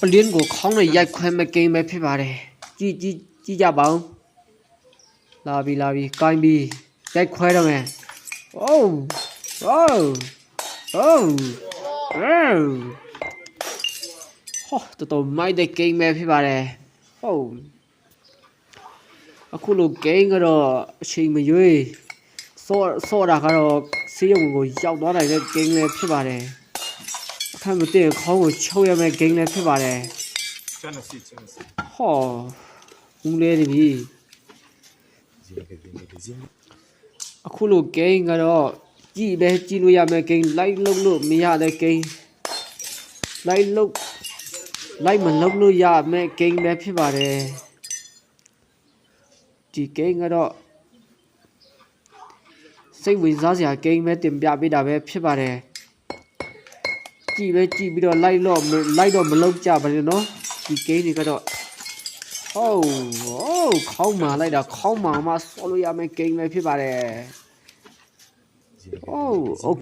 ပလင်းကိုခေါင်းနဲ့ရိုက်ခွဲမဲ့ကိန်းပဲဖြစ်ပါတယ်ကြည့်ကြပါဦးလာပြီကိုင်းပြီးရိုက်ခွဲတော့မယ်အိုးဟောတော်မိုက်တဲ့ကိန်းပဲဖြစ်ပါတယ်ဟုတ်အခုလိုကိန်းကတော့အချိန်မရွေးစောတာကတော့ဆေးရုံကိုရောက်သွားနိုင်တဲ့ကိန်းလည်းဖြစ်ပါတယ်အခက်မသိရင်ခေါင်းကိုချုပ်ရမယ့်ကိန်းလည်းဖြစ်ပါတယ်ဟောဦးလေးတပြီအခုလိုကိန်းကတော့ကြည့်လို့ရမယ့်ကိန်းလိုက်လုံးလို့မရတဲ့ကိန်းလိုက်မလုံးလို့ရမယ့်ကိန်းပဲဖြစ်ပါတယ်ဒီကိန်းကတော့စိတ်ဝင်စားစရာကိန်းပဲတင်ပြပေးတာပဲဖြစ်ပါတယ်ကြည့်ပြီးတော့လိုက်တော့မလုံးကြပါနဲ့နော်ဒီကိန်းတွေကတော့ခေါင်းမာလိုက်တာခေါင်းမာမှဆော်လို့ရမယ့်ကိန်းပဲဖြစ်ပါတယ်โอเค